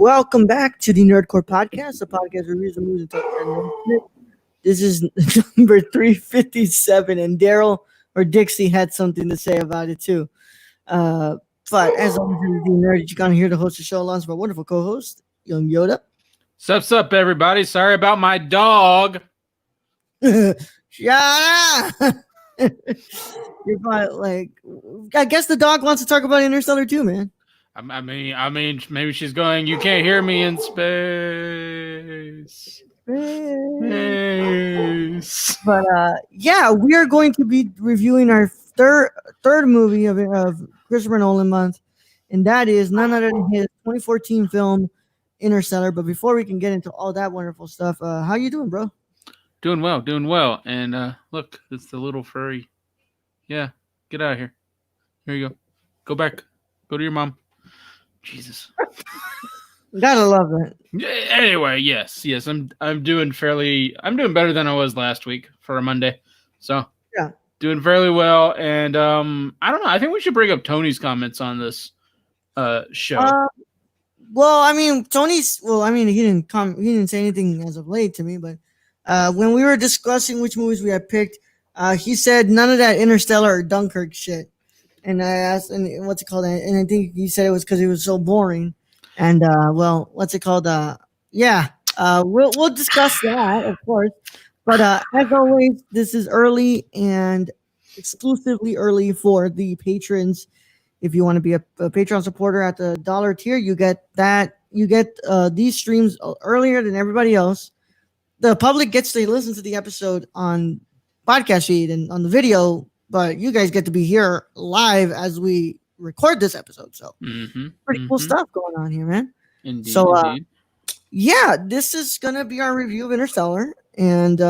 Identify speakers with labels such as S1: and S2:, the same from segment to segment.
S1: Welcome back to the Nerdcore Podcast, the podcast reviews the movies and top 10 minutes. This is number 357, and Daryl or Dixie had something to say about it too. But as always, this is the Nerd. You're going to hear the host of the show, along with my wonderful co host, Young Yoda.
S2: Sup, everybody. Sorry about my dog.
S1: Shut up! You're probably like, I guess the dog wants to talk about Interstellar too, man.
S2: I mean, maybe she's going, you can't hear me in space. Space.
S1: But yeah, we are going to be reviewing our third movie of Christopher Nolan month, and that is none other than his 2014 film Interstellar. But before we can get into all that wonderful stuff, how you doing, bro?
S2: Doing well. And look, it's the little furry. Yeah, get out of here. Here you go. Go back. Go to your mom. Jesus.
S1: Gotta love it.
S2: Anyway, yes. I'm doing better than I was last week for a Monday. So
S1: yeah,
S2: doing fairly well. And I don't know. I think we should bring up Tony's comments on this show.
S1: He didn't say anything as of late to me, but when we were discussing which movies we had picked, he said none of that Interstellar or Dunkirk shit. And I asked, and what's it called? And I think he said it was because it was so boring. And what's it called? We'll discuss that, of course. But as always, this is early and exclusively early for the patrons. If you want to be a Patreon supporter at the $1 tier, you get that. You get these streams earlier than everybody else. The public gets to listen to the episode on podcast feed and on the video, but you guys get to be here live as we record this episode. So pretty cool stuff going on here, man.
S2: Indeed,
S1: indeed. Yeah, this is going to be our review of Interstellar. And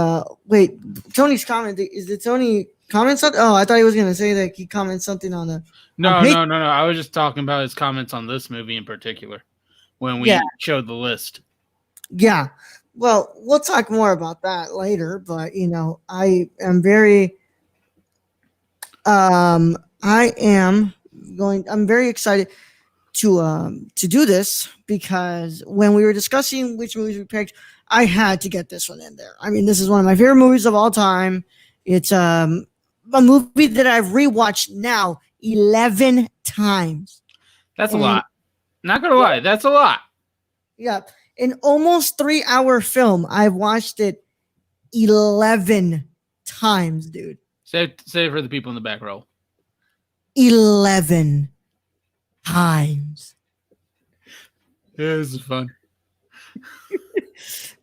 S1: wait, Tony's comment, is it Tony comment something? Oh, I thought he was going to say that he commented something on the...
S2: No. I was just talking about his comments on this movie in particular when we showed the list.
S1: Yeah. Well, we'll talk more about that later, but I am very I'm very excited to do this because when we were discussing which movies we picked, I had to get this one in there. I mean, this is one of my favorite movies of all time. It's a movie that I've rewatched now 11 times.
S2: That's a lot. Not gonna lie, that's a lot.
S1: Yeah. An almost 3-hour film. I've watched it 11 times, dude.
S2: Say it for the people in the back row.
S1: 11 times.
S2: Yeah, this is fun.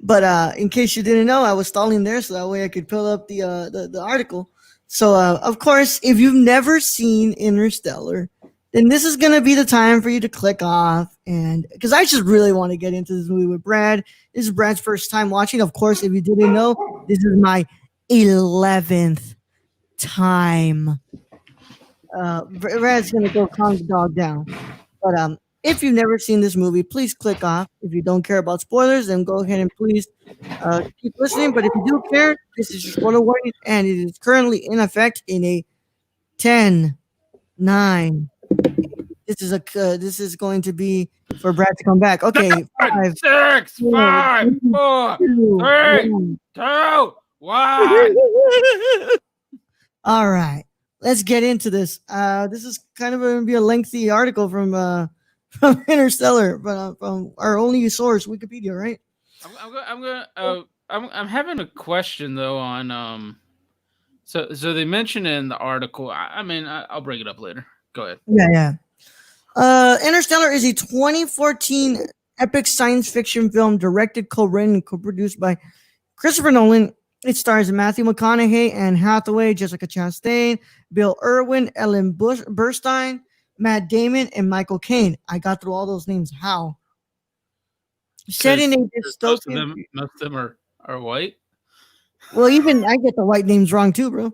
S1: But in case you didn't know, I was stalling there so that way I could pull up the article. So, of course, if you've never seen Interstellar, then this is going to be the time for you to click off. And because I just really want to get into this movie with Brad. This is Brad's first time watching. Of course, if you didn't know, this is my 11th time. Brad's going to go calm the dog down. But if you've never seen this movie, please click off. If you don't care about spoilers, then go ahead and please keep listening. But if you do care, this is your spoiler warning, and it is currently in effect in a 10, 9. This is going to be for Brad to come back. Okay, 5,
S2: 6, 5, 4, 3, 2, 1.
S1: All right, let's get into this. This is kind of going to be a lengthy article from Interstellar, but from our only source, Wikipedia, right?
S2: I'm having a question though on So they mention in the article. I'll bring it up later. Go ahead.
S1: Yeah. Interstellar is a 2014 epic science fiction film directed, co-written, and co-produced by Christopher Nolan. It stars Matthew McConaughey, Anne Hathaway, Jessica Chastain, Bill Irwin, Ellen Burstyn, Matt Damon, and Michael Caine. I got through all those names. How? Set in a dystopian...
S2: Most of them are white.
S1: Well, even I get the white names wrong too, bro.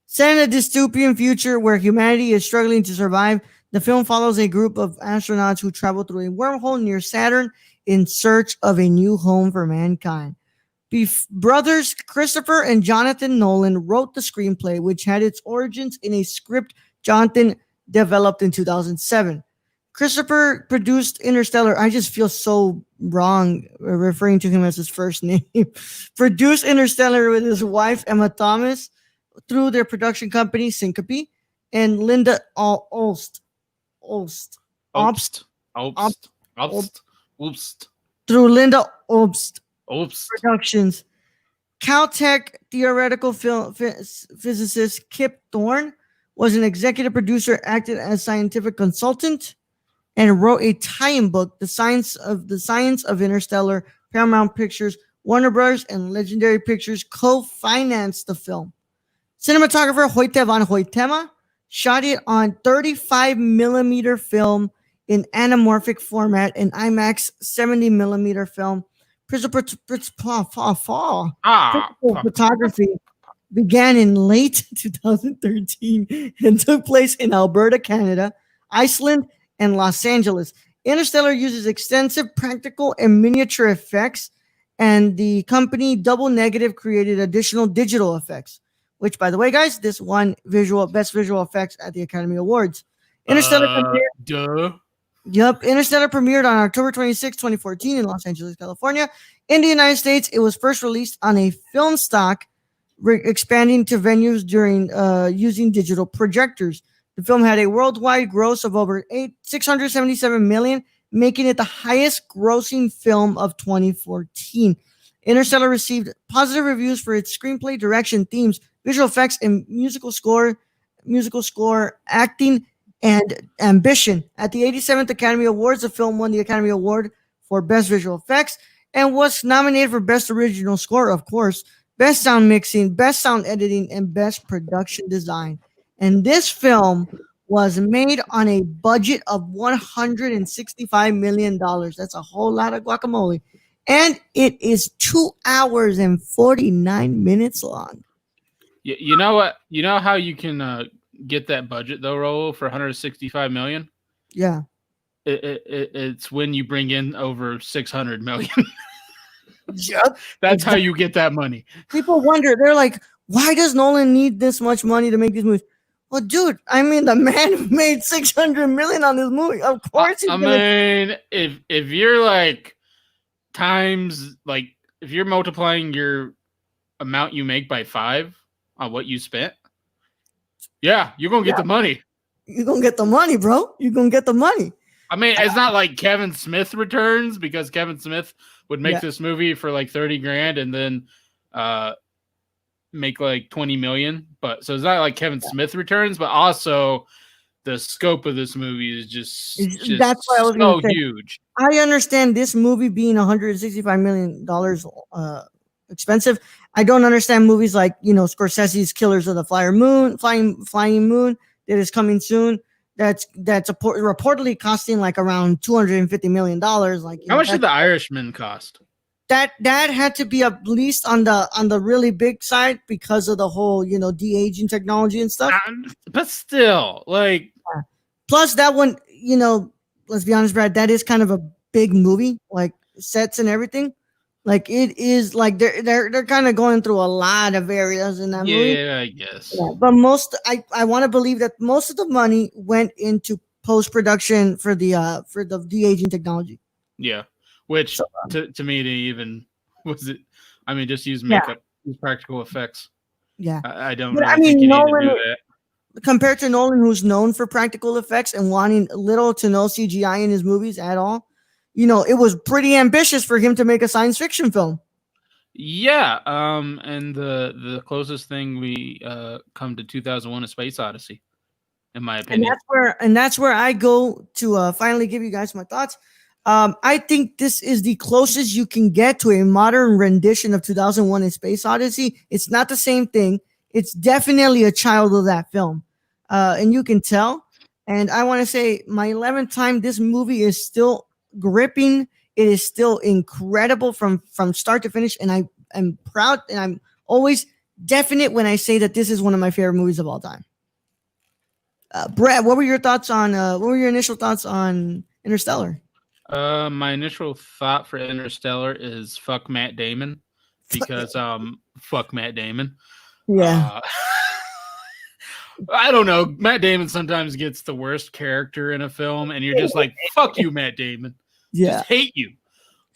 S1: Set in a dystopian future where humanity is struggling to survive, the film follows a group of astronauts who travel through a wormhole near Saturn in search of a new home for mankind. Brothers Christopher and Jonathan Nolan wrote the screenplay, which had its origins in a script Jonathan developed in 2007. Christopher produced Interstellar. I just feel so wrong referring to him as his first name. Produced Interstellar with his wife Emma Thomas through their production company Syncope and Linda Olst. Olst. Obst.
S2: Obst.
S1: Obst.
S2: Obst.
S1: Obst.
S2: Obst. Obst.
S1: Through Linda Obst
S2: Obst.
S1: Productions. Caltech theoretical physicist Kip Thorne was an executive producer, acted as scientific consultant, and wrote a tie-in book, The Science of Interstellar. Paramount Pictures, Warner Bros., and Legendary Pictures co-financed the film. Cinematographer Hoyte van Hoytema shot it on 35 millimeter film in anamorphic format and IMAX 70 millimeter film. Principal
S2: Ah.
S1: photography began in late 2013 and took place in Alberta, Canada, Iceland, and Los Angeles. Interstellar uses extensive practical and miniature effects, and the company Double Negative created additional digital effects, which, by the way, guys, this won best visual effects at the Academy Awards. Interstellar
S2: Duh.
S1: Interstellar premiered on October 26, 2014 in Los Angeles, California. In the United States, it was first released on a film stock, expanding to venues during using digital projectors. The film had a worldwide gross of over 677 million, making it the highest grossing film of 2014. Interstellar received positive reviews for its screenplay, direction, themes, visual effects, and musical score, acting, and ambition. At the 87th Academy Awards, the film won the Academy Award for Best Visual Effects and was nominated for Best Original Score, of course, Best Sound Mixing, Best Sound Editing, and Best Production Design. And this film was made on a budget of $165 million. That's a whole lot of guacamole. And it is 2 hours and 49 minutes long.
S2: You know what? You know how you can get that budget though, Rolo, for 165 million?
S1: Yeah.
S2: It's when you bring in over 600 million.
S1: Yep.
S2: That's how you get that money.
S1: People wonder, they're like, why does Nolan need this much money to make these movies? Well, dude, I mean, the man made 600 million on this movie. Of course,
S2: I mean, if you're like times, like if you're multiplying your amount you make by 5 on what you spent, yeah, you're gonna get the money.
S1: You're gonna get the money, bro. You're gonna get the money.
S2: I mean, it's not like Kevin Smith returns, because Kevin Smith would make this movie for like 30 grand and then make like 20 million. But so it's not like Kevin Smith returns, but also the scope of this movie is just
S1: that's what I was
S2: so
S1: say.
S2: huge.
S1: I understand this movie being $165 million expensive. I don't understand movies like, Scorsese's Killers of the Flying Moon that is coming soon. That's reportedly costing like around $250 million. Like,
S2: how much did The Irishman cost?
S1: That had to be at least on the really big side because of the whole de-aging technology and stuff.
S2: But still, like,
S1: plus that one, let's be honest, Brad, that is kind of a big movie, like sets and everything. Like, it is like they're kind of going through a lot of areas in that movie.
S2: Yeah, I guess. Yeah,
S1: but I want to believe that most of the money went into post production for the de-aging technology.
S2: Yeah, which to me, they even was it. I mean, just use makeup, use practical effects.
S1: Yeah,
S2: I don't really think you need to do that.
S1: Compared to Nolan, who's known for practical effects and wanting little to no CGI in his movies at all, it was pretty ambitious for him to make a science fiction film.
S2: Yeah, and the closest thing we come to 2001: A Space Odyssey, in my opinion.
S1: And that's where I go to finally give you guys my thoughts. I think this is the closest you can get to a modern rendition of 2001: A Space Odyssey. It's not the same thing. It's definitely a child of that film, and you can tell. And I want to say, my 11th time, this movie is still gripping. It is still incredible from start to finish, and I am proud, and I'm always definite when I say that this is one of my favorite movies of all time. Brad, what were your initial thoughts on Interstellar?
S2: My initial thought for Interstellar is fuck Matt Damon, because fuck Matt Damon.
S1: Yeah.
S2: I don't know. Matt Damon sometimes gets the worst character in a film, and you're just like, "Fuck you, Matt Damon."
S1: Yeah.
S2: Just hate you.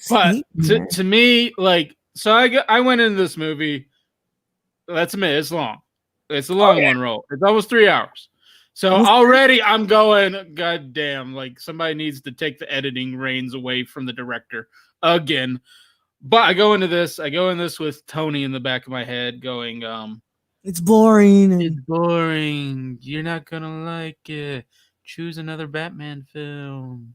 S2: But
S1: See, man.
S2: to me, like, so I went into this movie. Let's admit, it's long. It's a long one roll. It's almost 3 hours. So already I'm going, God damn, like somebody needs to take the editing reins away from the director again. But I go in this with Tony in the back of my head going,
S1: It's boring. And
S2: it's boring. You're not gonna like it. Choose another Batman film.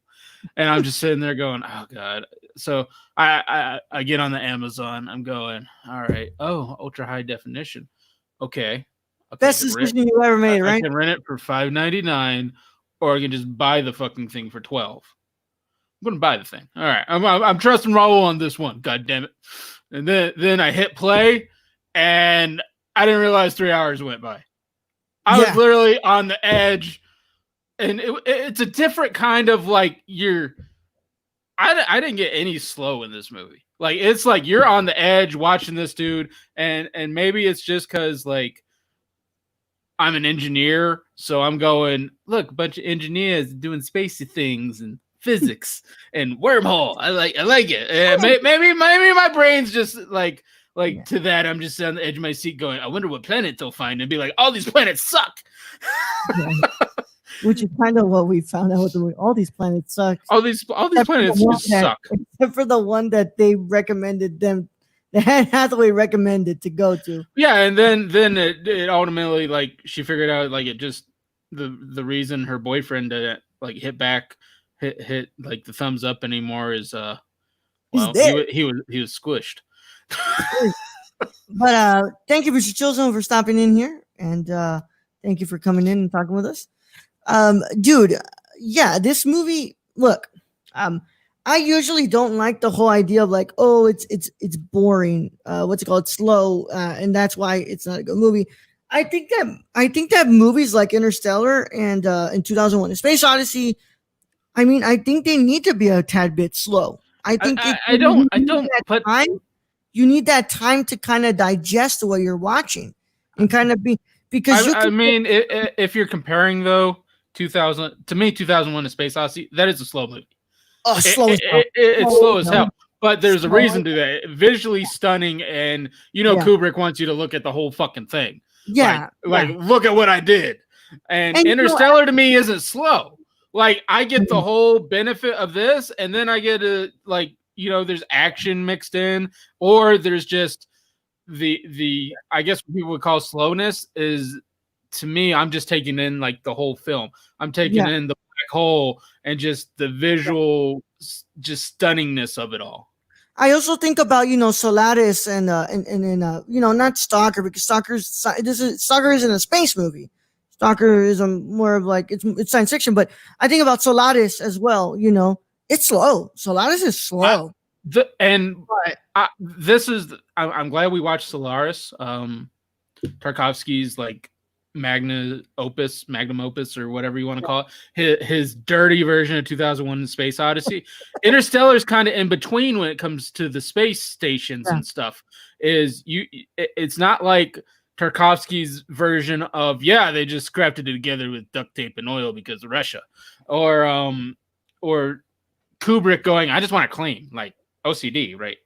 S2: And I'm just sitting there going, oh God. So I get on the Amazon. I'm going, all right. Oh, ultra high definition. Okay.
S1: best decision you ever made,
S2: I
S1: right?
S2: can rent it for $5.99, or I can just buy the fucking thing for $12. I'm gonna buy the thing. All right. I'm trusting Raul on this one. God damn it. And then I hit play, and I didn't realize 3 hours went by. I was literally on the edge, and it's a different kind of like I didn't get any slow in this movie. Like it's like you're on the edge watching this dude, and maybe it's just because like I'm an engineer, so I'm going, look, a bunch of engineers doing spacey things and physics and wormhole. I like it. And maybe my brain's just like to that. I'm just on the edge of my seat going, I wonder what planet they'll find, and be like, all these planets suck.
S1: Which is kind of what we found out with the movie. All these planets suck.
S2: All these planets just suck.
S1: Except for the one that they recommended them. That Hathaway recommended to go to.
S2: Yeah, and then it ultimately like she figured out like it just the reason her boyfriend didn't like hit like the thumbs up anymore is well he was squished.
S1: But thank you, Mr. Chilson, for stopping in here, and thank you for coming in and talking with us. Dude, yeah, this movie. Look, I usually don't like the whole idea of like, oh, it's boring. What's it called? It's slow, and that's why it's not a good movie. I think that movies like Interstellar and in 2001: A Space Odyssey, I mean, I think they need to be a tad bit slow. I think
S2: I don't. But
S1: you need that time to kind of digest what you're watching and kind of be because
S2: I mean, if you're comparing though 2001: A Space Odyssey, that is a slow movie. It's slow as hell, but there's a reason to that. Visually stunning, and Kubrick wants you to look at the whole fucking thing. Like look at what I did. And Interstellar to me isn't slow. Like I get the whole benefit of this, and then I get there's action mixed in, or there's just the I guess what people would call slowness is, to me, I'm just taking in like the whole film. I'm taking in the black hole and just the visual just stunningness of it all.
S1: I also think about Solaris and not Stalker, because Stalker isn't a space movie. Stalker is more of like it's science fiction, but I think about Solaris as well. It's slow. Solaris is slow.
S2: I'm glad we watched Solaris. Tarkovsky's like magnum opus, or whatever you want to call it, his dirty version of 2001: Space Odyssey. Interstellar is kind of in between when it comes to the space stations and stuff. It's not like Tarkovsky's version of they just crafted it together with duct tape and oil because of Russia, or Kubrick going, I just want to clean, like OCD, right?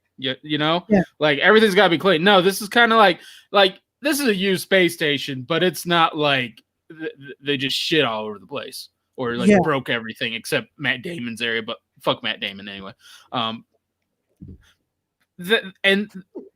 S2: Like everything's got to be clean. No, this is kind of like this is a used space station, but it's not like they just shit all over the place or like broke everything except Matt Damon's area. But fuck Matt Damon anyway. And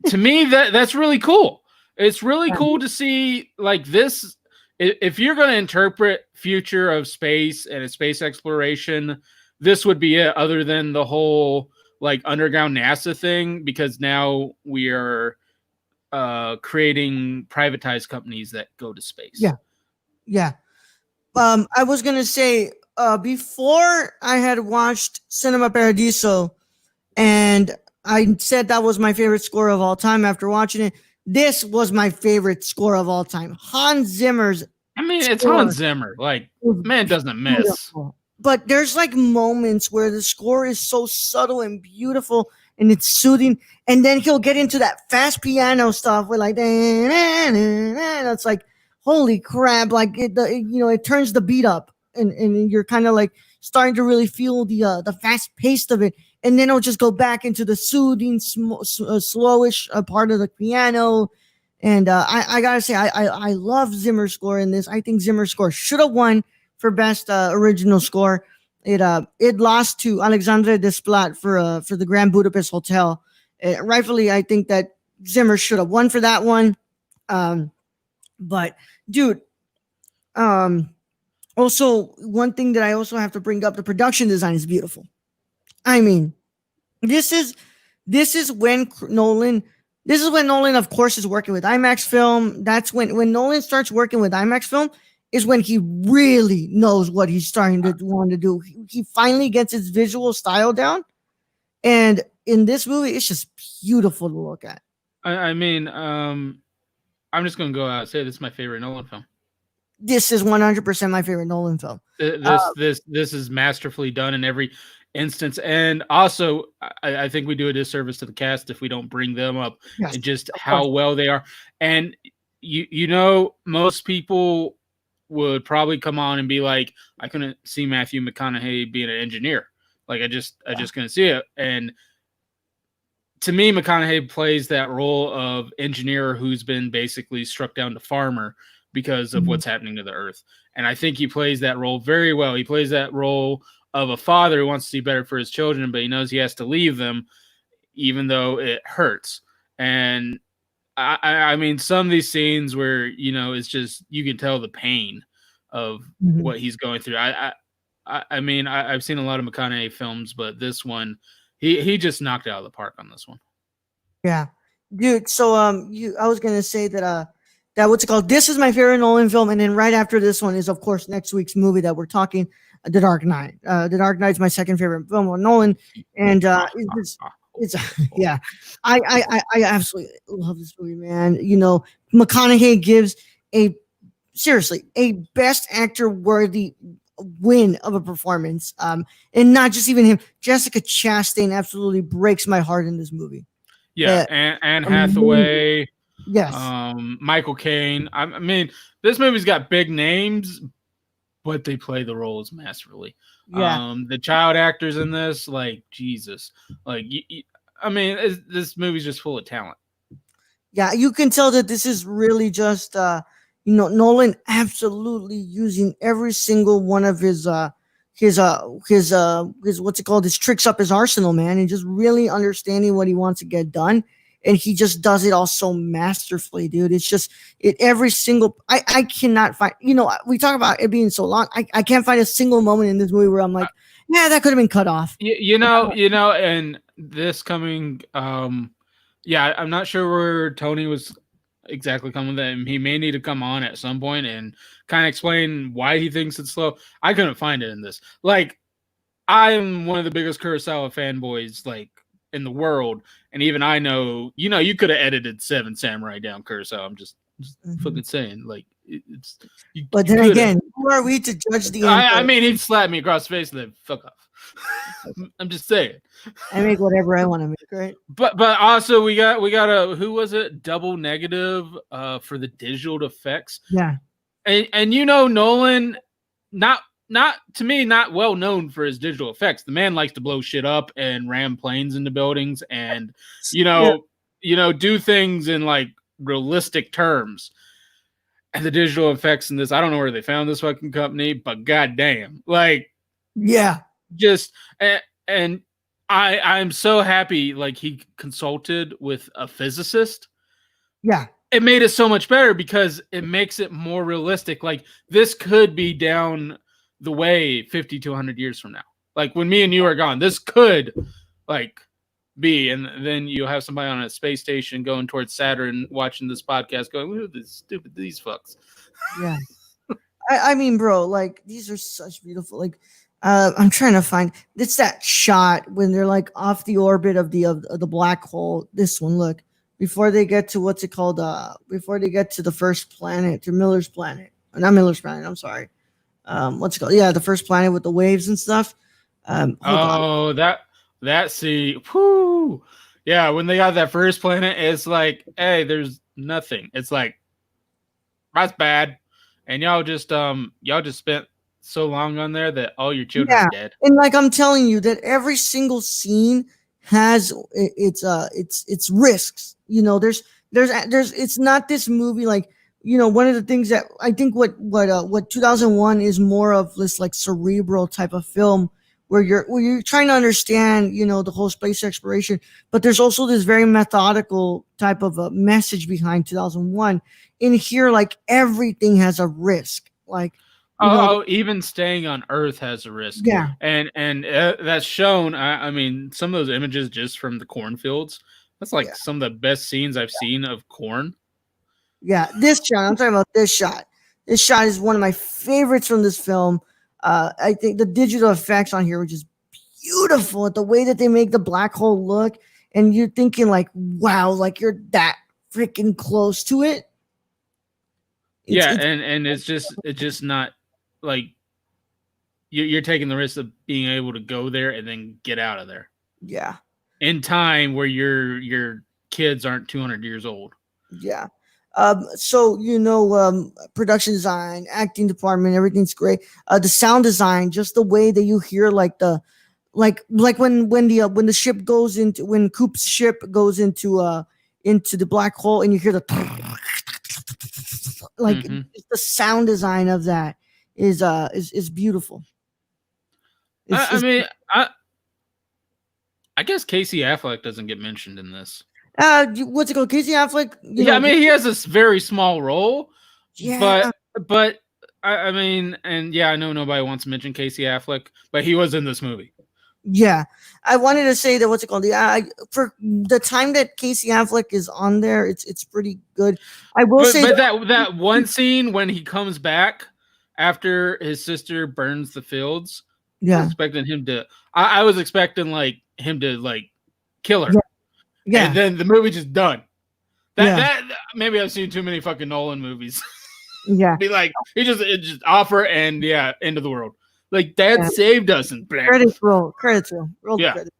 S2: to me, that's really cool. It's really cool to see like this. If you're going to interpret future of space and a space exploration, this would be it. Other than the whole like underground NASA thing, because now we are creating privatized companies that go to space.
S1: Yeah. I was gonna say before I had watched Cinema Paradiso, and I said that was my favorite score of all time. After watching it, this was my favorite score of all time. Hans Zimmer's.
S2: I mean, it's Hans Zimmer. Like, man doesn't miss.
S1: Beautiful. But there's like moments where the score is so subtle and beautiful, and it's soothing, and then he'll get into that fast piano stuff with like, it's like, holy crap! Like it turns the beat up, and you're kind of like starting to really feel the fast pace of it, and then it'll just go back into the soothing, slowish part of the piano. And I gotta say, I love Zimmer's score in this. I think Zimmer's score should have won for best original score. It lost to Alexandre Desplat for the Grand Budapest Hotel. Rightfully, I think that Zimmer should have won for that one. Um, but dude, um, also one thing that I also have to bring up: the production design is beautiful. I mean, this is this is when Nolan. This is when Nolan, of course, is working with IMAX film. That's when Nolan starts working with IMAX film is when he really knows what he's starting to want to do. He finally gets his visual style down, and in this movie, it's just beautiful to look at.
S2: I mean, I'm just gonna go out and say this is my favorite Nolan film.
S1: This is 100% my favorite Nolan film.
S2: This is masterfully done in every instance, and also I think we do a disservice to the cast if we don't bring them up
S1: Yes,
S2: and just
S1: of
S2: how
S1: course.
S2: well they are. And most people would probably come on and be like, I couldn't see Matthew McConaughey being an engineer. Like I just couldn't see it. And to me, McConaughey plays that role of engineer who's been basically struck down to farmer because of what's happening to the earth. And I think he plays that role very well. He plays that role of a father who wants to see better for his children, but he knows he has to leave them even though it hurts. And I mean, some of these scenes where, it's just, you can tell the pain of
S1: Mhm.
S2: what he's going through. I mean, I've seen a lot of McConaughey films, but this one, he just knocked it out of the park on this one.
S1: Yeah, dude. So I was gonna say that what's it called? This is my favorite Nolan film, and then right after this one is of course next week's movie that we're talking, The Dark Knight. The Dark Knight's my second favorite film of Nolan, and it's yeah, I absolutely love this movie, man. McConaughey gives a seriously a best actor worthy win of a performance. And not just even him. Jessica Chastain absolutely breaks my heart in this movie.
S2: Yeah,
S1: Uh,
S2: Anne
S1: amazing.
S2: Hathaway,
S1: Yes.
S2: Michael Caine. I mean, this movie's got big names, but they play the roles masterfully.
S1: Yeah.
S2: The child actors in this, like Jesus, like I mean, this movie's just full of talent.
S1: Yeah. You can tell that this is really just Nolan absolutely using every single one of his what's it called, his tricks up his arsenal, man, and just really understanding what he wants to get done. And he just does it all so masterfully, dude. It's just every single I cannot find, we talk about it being so long. I can't find a single moment in this movie where I'm like, yeah, that could have been cut off.
S2: And this coming, yeah, I'm not sure where Tony was exactly coming with that. He may need to come on at some point and kind of explain why he thinks it's slow. I couldn't find it in this. Like, I'm one of the biggest Kurosawa fanboys, like, in the world, and even I know, you could have edited Seven Samurai down, Kurosawa. I'm just fucking saying, like, it's.
S1: But
S2: You
S1: then
S2: could have.
S1: again, who are we to judge the
S2: I
S1: end?
S2: mean, he'd slap me across the face and then fuck off. I'm just saying.
S1: I make whatever I want to make, right?
S2: But also we got a, who was it, double negative for the digital effects.
S1: Yeah.
S2: And Nolan, not to me, not well known for his digital effects. The man likes to blow shit up and ram planes into buildings and
S1: Yeah.
S2: do things in like realistic terms. And the digital effects in this, I don't know where they found this fucking company, but goddamn, like,
S1: Yeah.
S2: just and I'm so happy like he consulted with a physicist.
S1: Yeah.
S2: It made it so much better because it makes it more realistic. Like, this could be down the way 50 to 100 years from now. Like, when me and you are gone, this could like be, and then you'll have somebody on a space station going towards Saturn watching this podcast going, "Who are these fucks?"
S1: Yeah. I mean, bro, like these are such beautiful. Like, I'm trying to find. It's that shot when they're like off the orbit of the black hole. This one, look, before they get to what's it called? Before they get to the first planet, to Miller's planet, not Miller's planet. I'm sorry. What's it called? Yeah, the first planet with the waves and stuff. Hold on.
S2: Oh, that see, whoo, yeah. When they got that first planet, it's like, hey, there's nothing. It's like, That's bad. And y'all just spent so long on there that all your children are
S1: Yeah,
S2: dead.
S1: and like I'm telling you that every single scene has its risks. You know, there's it's not this movie like, one of the things that I think what 2001 is more of this like cerebral type of film where you're trying to understand, the whole space exploration, but there's also this very methodical type of a message behind 2001. In here, like everything has a risk, like, you know,
S2: Even staying on Earth has a risk,
S1: yeah,
S2: and that's shown. I mean, some of those images just from the cornfields. That's
S1: yeah.
S2: like some of the best scenes I've seen of corn.
S1: Yeah, this shot. I'm talking about this shot. This shot is one of my favorites from this film. I think the digital effects on here were just beautiful. The way that they make the black hole look, and you're thinking like, wow, like you're that freaking close to it.
S2: Yeah,
S1: It's
S2: and it's just not like you're taking the risk of being able to go there and then get out of there
S1: yeah,
S2: in time where your kids aren't 200 years old.
S1: yeah. So production design, acting department, everything's great. The sound design, just the way that you hear like the like when the ship goes into when Coop's ship goes into the black hole and you hear the like
S2: Hmm.
S1: the sound design of that is beautiful.
S2: I, I
S1: It's
S2: mean, I guess Casey Affleck doesn't get mentioned in this.
S1: what's it called? Casey Affleck.
S2: Yeah, I mean, he has this very small role,
S1: Yeah,
S2: but I mean, and yeah, I know nobody wants to mention Casey Affleck, but he was in this movie.
S1: yeah. I wanted to say that what's it called? For the time that Casey Affleck is on there, it's pretty good. I will
S2: But
S1: say
S2: but
S1: that.
S2: that one scene when he comes back after his sister burns the fields, I was
S1: Yeah,
S2: expecting him to. I was expecting like him to like kill her,
S1: yeah,
S2: and
S1: yeah,
S2: then the movie just done. That
S1: yeah,
S2: that maybe I've seen too many fucking Nolan movies.
S1: yeah.
S2: Be like it just offer and yeah, end of the world. Like Dad
S1: Yeah.
S2: saved us and blah.
S1: Credits roll the
S2: Yeah.
S1: credits.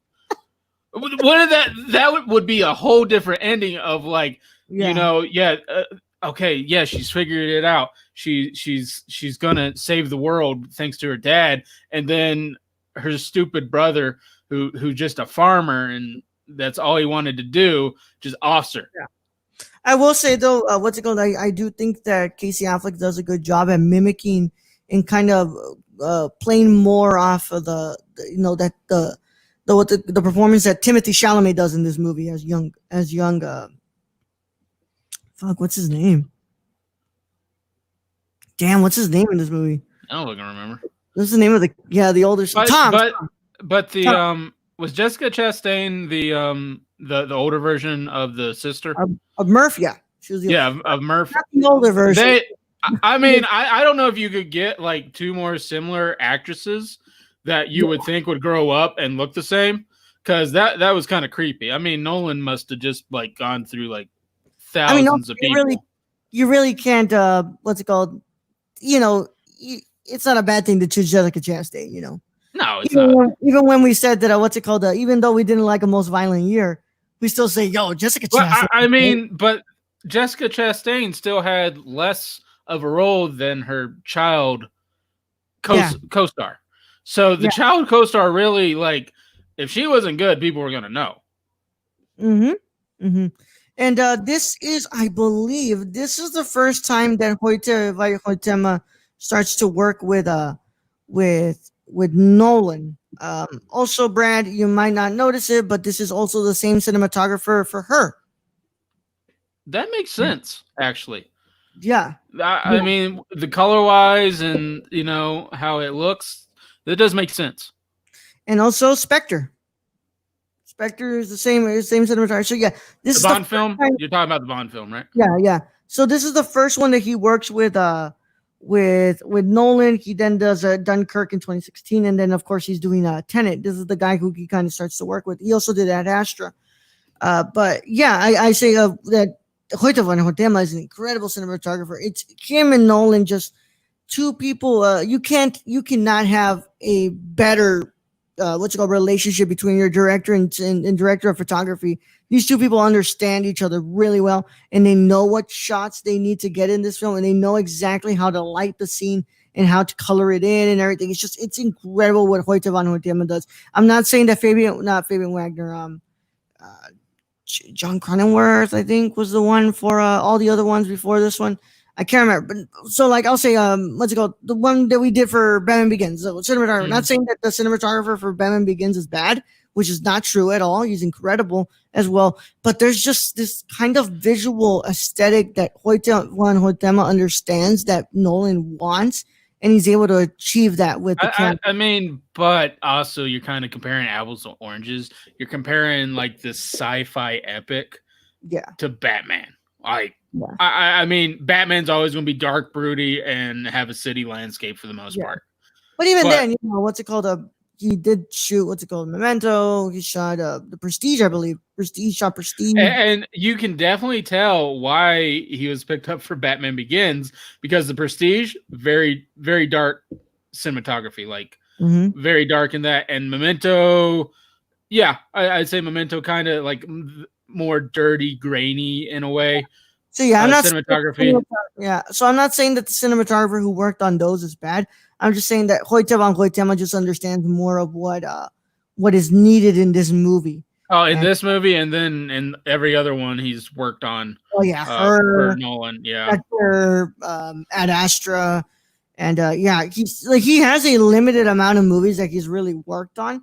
S2: What if that would be a whole different ending of like
S1: Yeah,
S2: yeah, okay, yeah, she's figured it out, she's gonna save the world thanks to her dad, and then her stupid brother who's just a farmer and that's all he wanted to do just offs her.
S1: yeah. I will say though, what's it called? I do think that Casey Affleck does a good job at mimicking and kind of playing more off of that the performance that Timothy Chalamet does in this movie as young fuck, what's his name? Damn, what's his name in this movie?
S2: I don't fucking remember.
S1: What's the name of the older son?
S2: but
S1: Tom.
S2: but but the
S1: Tom
S2: was Jessica Chastain the older version of the sister?
S1: of Murph. Yeah, she was
S2: Yeah, of Murph.
S1: not the older version.
S2: They, I mean, I don't know if you could get like two more similar actresses that you would think would grow up and look the same, because that was kind of creepy. I mean, Nolan must have just like gone through like
S1: I mean, no,
S2: thousands of people.
S1: you really can't. What's it called? You know, it's not a bad thing to choose Jessica Chastain.
S2: No, it's
S1: Even
S2: not.
S1: when we said that, what's it called? Even though we didn't like A Most Violent Year, we still say, "Yo, Jessica
S2: But
S1: Chastain."
S2: I mean, but Jessica Chastain still had less of a role than her child
S1: Yeah,
S2: co-star. So the
S1: yeah.
S2: child co-star really, like, if she wasn't good, people were gonna know.
S1: Mm-hmm. Mm-hmm. And I believe, this is the first time that Hoyte Hoytema starts to work with Nolan. Also, Brad, you might not notice it, but this is also the same cinematographer for her.
S2: That makes sense, actually.
S1: Yeah,
S2: I mean, the color wise and how it looks, that does make sense.
S1: and also Spectre. Spectre is the same cinematographer. So yeah, this
S2: The
S1: is the
S2: Bond
S1: first
S2: film?
S1: time.
S2: You're talking about the Bond film, right?
S1: Yeah, yeah. So this is the first one that he works with Nolan. He then does Dunkirk in 2016, and then of course he's doing Tenet. This is the guy who he kind of starts to work with. He also did Ad Astra. But yeah, I say that Hoyte van Hoytema is an incredible cinematographer. It's him and Nolan, just two people. You cannot have a better what's it called, relationship between your director and director of photography. These two people understand each other really well, and they know what shots they need to get in this film, and they know exactly how to light the scene and how to color it in and everything. It's incredible what Hoyte van Hoytema does. I'm not saying that not Fabian Wagner, uh, John Cronenworth, I think, was the one for all the other ones before this one. I can't remember. But so, like, I'll say, what's it called? The one that we did for Batman Begins. So, cinematographer. Not saying that the cinematographer for Batman Begins is bad, which is not true at all. He's incredible as well. But there's just this kind of visual aesthetic that Juan Hoytema understands that Nolan wants, and he's able to achieve that with the camera.
S2: I mean, but also you're kind of comparing apples to oranges. You're comparing like this sci-fi epic
S1: Yeah.
S2: to Batman. Like,
S1: Yeah.
S2: I mean, Batman's always going to be dark, broody, and have a city landscape for the most part.
S1: But even then, what's it called? He did shoot, what's it called? Memento. He shot the Prestige, I believe. Shot Prestige.
S2: And you can definitely tell why he was picked up for Batman Begins, because the Prestige, very, very dark cinematography, like very dark in that. And Memento, yeah, I'd say Memento kind of like more dirty, grainy in a way.
S1: So yeah, I'm not
S2: cinematography.
S1: So I'm not saying that the cinematographer who worked on those is bad. I'm just saying that Hoyte van Hoytema just understands more of what is needed in this movie.
S2: Oh, in this movie, and then in every other one he's worked on.
S1: Oh yeah,
S2: for Nolan, yeah.
S1: Ad Astra, and he has a limited amount of movies that he's really worked on,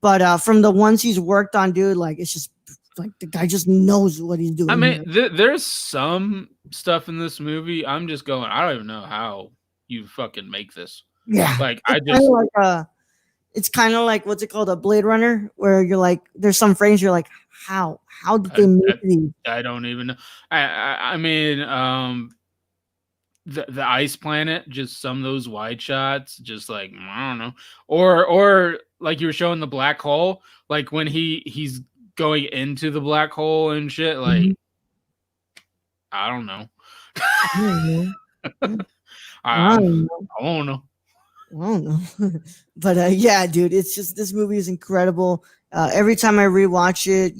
S1: but from the ones he's worked on, dude, like it's just like the guy just knows what he's doing.
S2: I mean, there's some stuff in this movie. I'm just going, I don't even know how you fucking make this.
S1: Yeah,
S2: like
S1: it's kind of like what's it called, a Blade Runner, where you're like, there's some frames you're like, how did they make these?
S2: I don't even know. I mean, the ice planet, just some of those wide shots, just like, I don't know, or like you were showing the black hole, like when he's going into the black hole and shit, like I don't know. I don't know.
S1: But yeah, dude, it's just, this movie is incredible. Every time I rewatch it,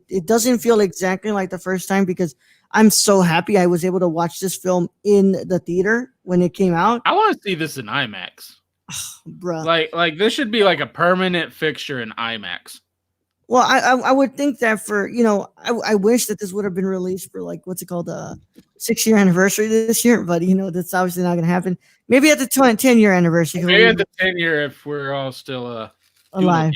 S1: it doesn't feel exactly like the first time, because I'm so happy I was able to watch this film in the theater when it came out.
S2: I want to see this in IMAX.
S1: Bruh.
S2: Like this should be like a permanent fixture in IMAX.
S1: Well, I would think that for, I wish that this would have been released for, like, what's it called, 6-year anniversary this year, but that's obviously not going to happen. Maybe at the 10-year anniversary.
S2: Maybe at the 10-year, if we're all still
S1: alive.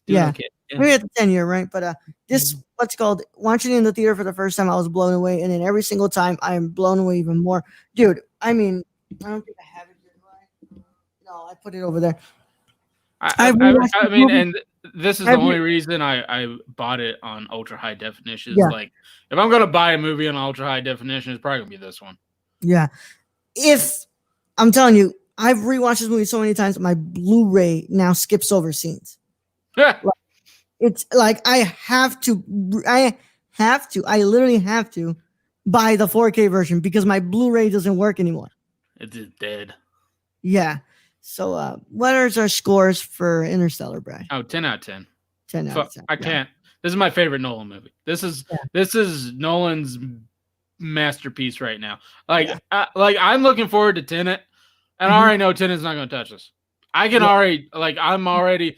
S2: Yeah.
S1: Maybe at the 10-year, right? But this, what's it called, watching it in the theater for the first time, I was blown away, and then every single time I am blown away even more. Dude, I mean, I don't think I have it here, right? No, I put it over there.
S2: I mean, and this is the only reason I bought it on ultra high definition. Yeah. Like, if I'm gonna buy a movie on ultra high definition, it's probably gonna be this one.
S1: Yeah. If I'm telling you, I've rewatched this movie so many times, my Blu-ray now skips over scenes.
S2: Yeah.
S1: It's like I literally have to buy the 4K version because my Blu-ray doesn't work anymore.
S2: It's dead.
S1: Yeah. So, what are our scores for Interstellar, Brad?
S2: Oh, 10 out of 10.
S1: 10 out of 10.
S2: I can't. This is my favorite Nolan movie. This is Nolan's masterpiece right now. Like, I'm looking forward to Tenet, and I already know Tenet's not going to touch us. I can already, like, I'm already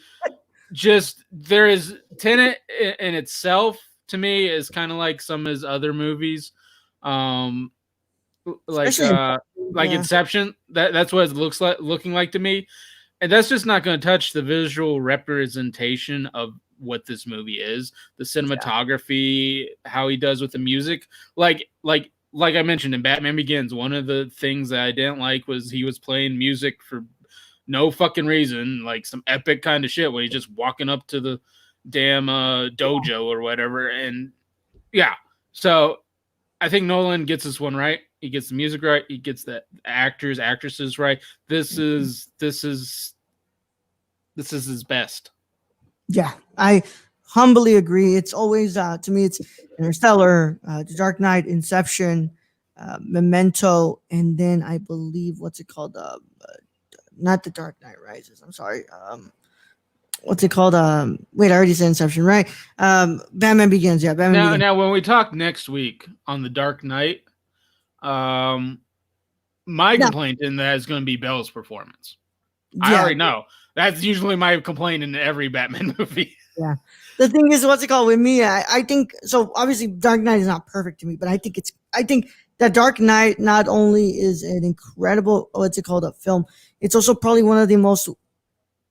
S2: just, there is Tenet in itself, to me, is kind of like some of his other movies. Like Inception, that's what it looking like to me, and that's just not going to touch the visual representation of what this movie is, the cinematography, how he does with the music. Like I mentioned in Batman Begins, one of the things that I didn't like was he was playing music for no fucking reason, like some epic kind of shit when he's just walking up to the damn dojo or whatever, and so I think Nolan gets this one right. He gets the music right. He gets the actors, actresses right. This is his best.
S1: Yeah, I humbly agree. It's always to me, it's Interstellar, The Dark Knight, Inception, Memento, and then I believe what's it called? Not The Dark Knight Rises. I'm sorry. what's it called? Wait, I already said Inception, right? Batman Begins. Yeah, Batman
S2: Now,
S1: Begins.
S2: now, when we talk next week on the Dark Knight, um, my
S1: No,
S2: complaint in that is going to be Bell's performance. I
S1: yeah,
S2: already know. That's usually my complaint in every Batman movie.
S1: yeah. The thing is, what's it called with me? I think so. Obviously, Dark Knight is not perfect to me, but I think that Dark Knight not only is an incredible, what's it called, a film. It's also probably one of the most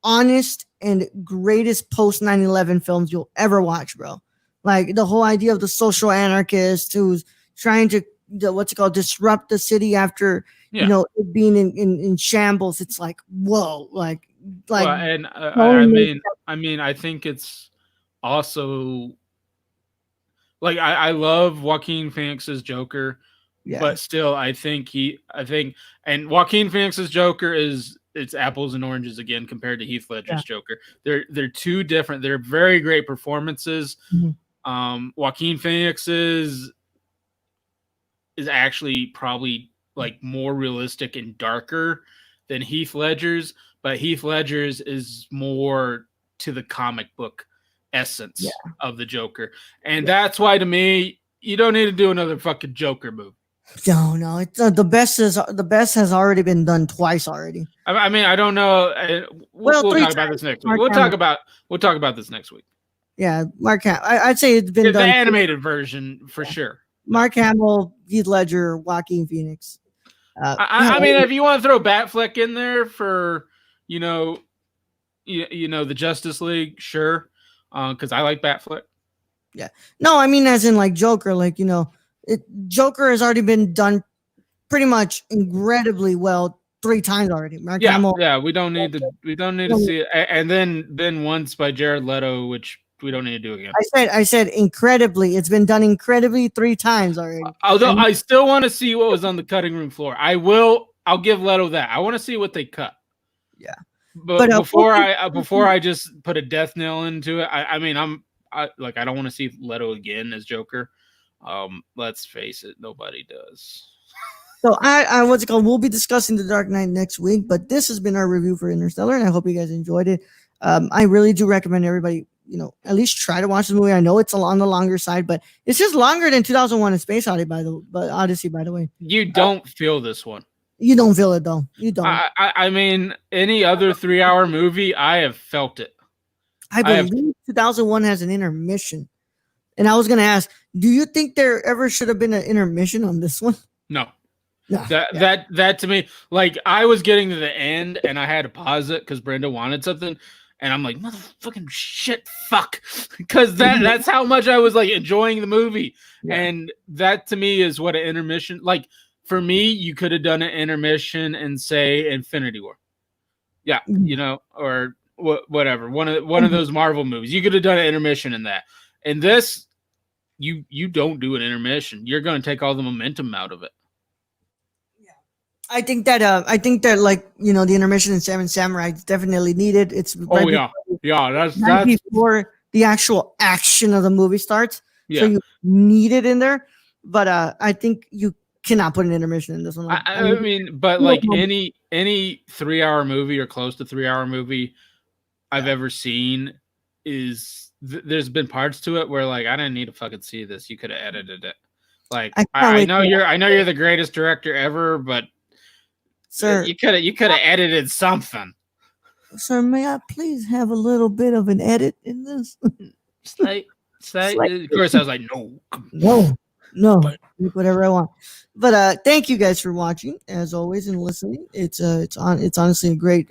S1: honest and greatest post 9/11 films you'll ever watch, bro. Like the whole idea of the social anarchist who's trying to what's it called, disrupt the city after
S2: Yeah.
S1: it being in shambles. It's like whoa, like
S2: Well, and
S1: totally makes
S2: I mean, I think it's also like I love Joaquin Phoenix's Joker,
S1: yeah,
S2: but still, I think, and Joaquin Phoenix's Joker is it's apples and oranges again compared to Heath
S1: yeah.
S2: Ledger's Joker. They're two different. They're very great performances.
S1: Mhm.
S2: Joaquin Phoenix's is actually probably like more realistic and darker than Heath Ledger's, but Heath Ledger's is more to the comic book
S1: Yeah,
S2: essence of the Joker. And
S1: yeah.
S2: that's why to me, you don't need to do another fucking Joker movie.
S1: No, no. It's the best has already been done twice already.
S2: I mean, I don't know.
S1: Well,
S2: We'll
S1: three
S2: talk about this
S1: times.
S2: next week.
S1: Mark Hamill.
S2: We'll talk about this next week.
S1: Yeah, Mark Hamill. I'd say it's been
S2: The
S1: done.
S2: animated version for sure. Yeah.
S1: Mark Hamill, Heath Ledger, Joaquin Phoenix.
S2: I mean, if you want to throw Batfleck in there for, you know, the Justice League, sure, because I like Batfleck.
S1: yeah. No, I mean as in like Joker, like Joker has already been done pretty much incredibly well three times already. Mark
S2: Yeah,
S1: Hamill.
S2: yeah, we don't need to see it, and then once by Jared Leto, which we don't need to do again.
S1: I said incredibly. It's been done incredibly three times already.
S2: Although
S1: And
S2: I still want to see what was on the cutting room floor. I'll give Leto that. I want to see what they cut.
S1: yeah,
S2: But
S1: but
S2: before I just put a death nail into it, I mean I don't want to see Leto again as Joker. Let's face it, nobody does.
S1: so I what's it called? We'll be discussing the Dark Knight next week, but this has been our review for Interstellar, and I hope you guys enjoyed it. I really do recommend everybody, at least try to watch the movie. I know it's on the longer side, but it's just longer than 2001: A Space Odyssey, Odyssey, by the way.
S2: You don't feel this one.
S1: You don't feel it though. You don't.
S2: I mean, any other 3-hour movie, I have felt it.
S1: I
S2: I have
S1: believe 2001 has an intermission, and I was gonna ask, do you think there ever should have been an intermission on this one?
S2: no.
S1: No.
S2: That to me, like I was getting to the end and I had to pause it because Brenda wanted something, and I'm like, motherfucking shit, fuck, because that's how much I was like enjoying the movie,
S1: Yeah.
S2: and that to me is what an intermission like. For me, you could have done an intermission and say Infinity War, yeah, or whatever one of those Marvel movies. You could have done an intermission in that. In this, you don't do an intermission. You're going to take all the momentum out of it.
S1: I think that like the intermission in Seven Samurai is definitely needed. It's
S2: Oh
S1: right
S2: yeah,
S1: right
S2: that's
S1: before the actual action of the movie starts. So
S2: yeah.
S1: you need it in there. But I think you cannot put an intermission in this one. Like,
S2: I mean, but like any 3-hour movie or close to 3-hour movie I've ever seen is there's been parts to it where like I didn't need to fucking see this. You could have edited it. Like I know you're the greatest director ever, but
S1: sir,
S2: you could have edited something.
S1: Sir, may I please have a little bit of an edit in this?
S2: Slight. Of course, I was like,
S1: no, make whatever I want. But thank you guys for watching, as always, and listening. It's honestly a great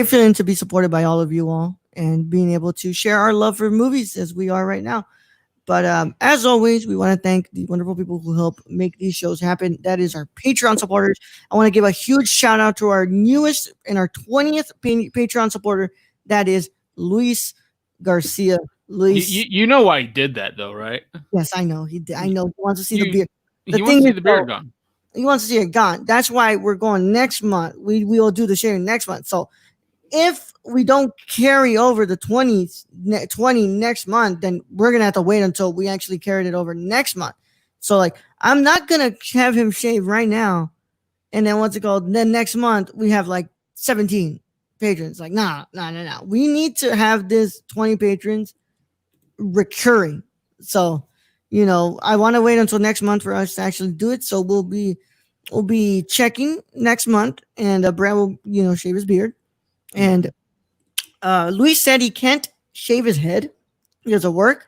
S1: feeling to be supported by all of you all and being able to share our love for movies as we are right now. But as always, we want to thank the wonderful people who help make these shows happen. That is our Patreon supporters. I want to give a huge shout out to our newest and our 20th Patreon supporter. That is Luis Garcia. Luis.
S2: You know why he did that though, right?
S1: Yes, I know. He did. I know. He wants to see the beard.
S2: He wants to see the beard gone.
S1: He wants to see it gone. That's why we're going next month. We will do the sharing next month. So if we don't carry over the 20 next month, then we're going to have to wait until we actually carried it over next month. So like, I'm not going to have him shave right now. And then what's it called? Then next month we have like 17. patrons. Like, nah. We need to have this 20 patrons recurring. So, I want to wait until next month for us to actually do it. So we'll be checking next month, and Brad will, shave his beard. And Luis said he can't shave his head because of work,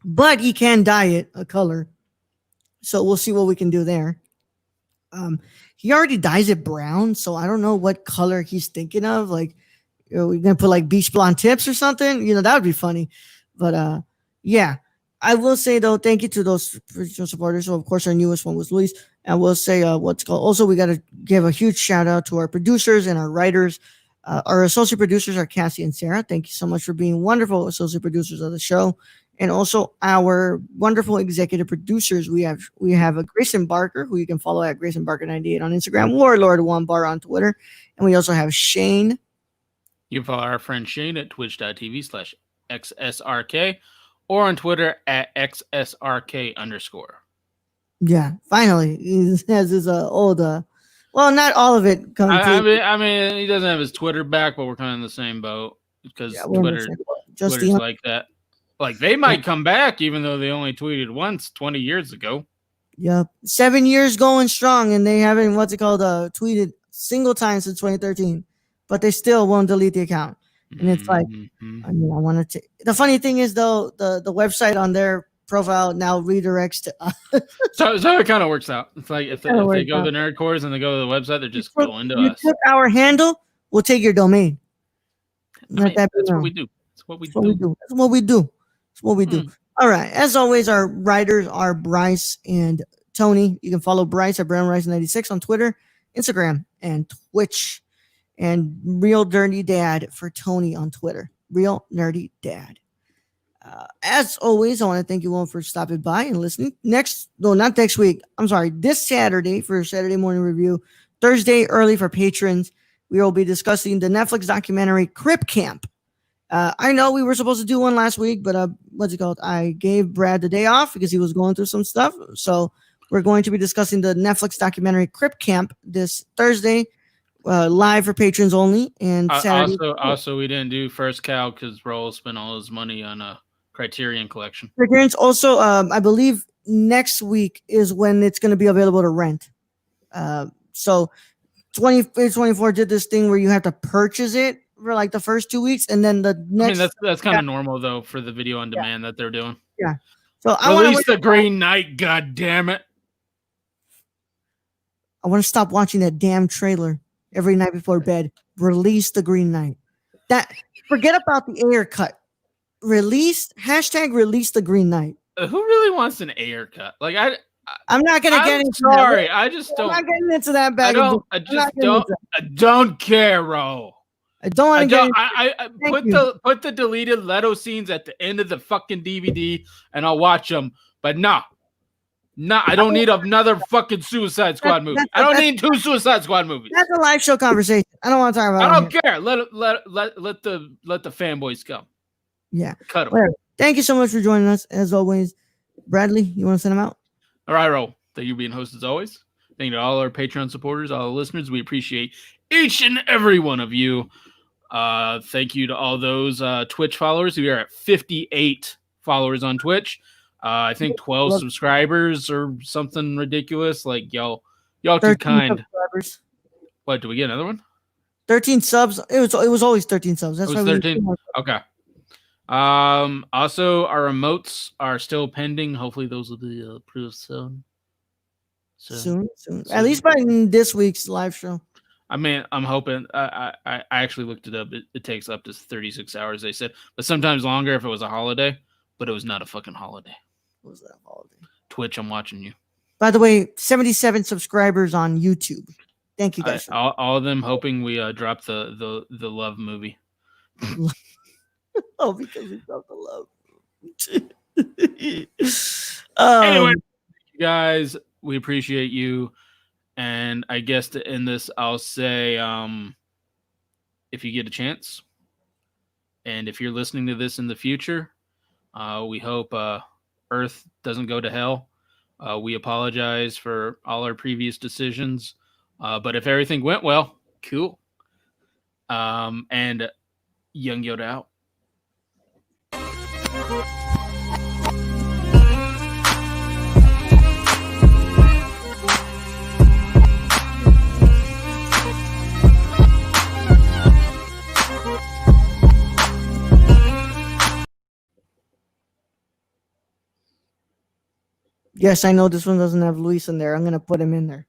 S1: but he can dye it a color. So we'll see what we can do there. He already dyes it brown, so I don't know what color he's thinking of. Like, we're gonna put like beach blonde tips or something. That would be funny. But yeah. I will say though, thank you to those supporters. So of course our newest one was Luis. And we'll say what's called. Also, we got to give a huge shout out to our producers and our writers. Our associate producers are Cassie and Sarah. Thank you so much for being wonderful associate producers of the show. And also our wonderful executive producers. We have a Grayson Barker, who you can follow at Grayson Barker 98 on Instagram, Warlord1Bar on Twitter. And we also have Shane.
S2: You can follow our friend Shane at twitch.tv/XSRK or on Twitter at XSRK_.
S1: Yeah, finally. He has his old, well, not all of it completely.
S2: I mean, he doesn't have his Twitter back, but we're kind of in the same boat because
S1: Yeah, we're in the same boat. Just
S2: Twitter's like that. Like, they might come back even though they only tweeted once 20 years ago.
S1: Yep. 7 years going strong, and they haven't, tweeted single time since 2013. But they still won't delete the account. And it's like, I wanted to. The funny thing is, though, the website on their profile now redirects to us.
S2: So it kind of works out. It's like if they go to Nerd Cores and they go to the website, they're just going to us.
S1: You took our handle, we'll take your domain.
S2: That's what we do. That's what we
S1: do. All right. As always, our writers are Bryce and Tony. You can follow Bryce at BrownRice96 on Twitter, Instagram, and Twitch. And Real Nerdy Dad for Tony on Twitter. Real Nerdy Dad. As always, I want to thank you all for stopping by and listening. Not next week. I'm sorry. This Saturday for Saturday morning review. Thursday early for patrons. We will be discussing the Netflix documentary Crip Camp. I know we were supposed to do one last week, but I gave Brad the day off because he was going through some stuff. So we're going to be discussing the Netflix documentary Crip Camp this Thursday. Live for patrons only, and Saturday.
S2: Also, we didn't do First Cow because Raul spent all his money on a Criterion collection.
S1: Patrons also, I believe next week is when it's going to be available to rent. So 24 did this thing where you have to purchase it for like the first 2 weeks, and then the next.
S2: I mean, that's kind of normal though for the video on demand that they're doing.
S1: Yeah. So
S2: release the Green Knight, god damn it!
S1: I want to stop watching that damn trailer. Every night before bed, release the Green Knight. Forget about the Ayer cut. Release the Green Knight.
S2: Who really wants an Ayer cut? Like
S1: I'm not gonna get into
S2: sorry,
S1: that.
S2: I just don't.
S1: I'm not getting into that bag.
S2: I don't care, Ro.
S1: I don't want to get.
S2: Put the deleted Leto scenes at the end of the fucking DVD, and I'll watch them. But no, I don't need another fucking Suicide Squad movie. I don't need 2 Suicide Squad movies.
S1: That's a live show conversation. I don't want to talk about.
S2: I don't care. Let the fanboys come.
S1: Yeah,
S2: cut them.
S1: Thank you so much for joining us. As always, Bradley, you want to send them out?
S2: All right, Ro. Thank you for being host as always. Thank you to all our Patreon supporters, all the listeners. We appreciate each and every one of you. Thank you to all those Twitch followers. We are at 58 followers on Twitch. I think 12 subscribers or something ridiculous. Like y'all too kind. Subscribers. What, do we get another one?
S1: 13 subs. It was always 13 subs. That's why
S2: 13. Okay. Also our emotes are still pending. Hopefully those will be approved soon.
S1: Soon. At least by this week's live show.
S2: I mean, I'm hoping. I actually looked it up. It takes up to 36 hours, they said, but sometimes longer if it was a holiday. But it was not a fucking holiday.
S1: What was that holiday?
S2: Twitch, I'm watching you. By
S1: the way, 77 subscribers on YouTube. Thank you guys.
S2: All of them hoping we drop the Love movie.
S1: Oh, because we dropped the Love.
S2: Anyway, guys, we appreciate you. And I guess to end this, I'll say, if you get a chance, and if you're listening to this in the future, we hope Earth doesn't go to hell. We apologize for all our previous decisions. But if everything went well, cool. And Young Yoda out.
S1: Yes, I know this one doesn't have Luis in there. I'm gonna put him in there.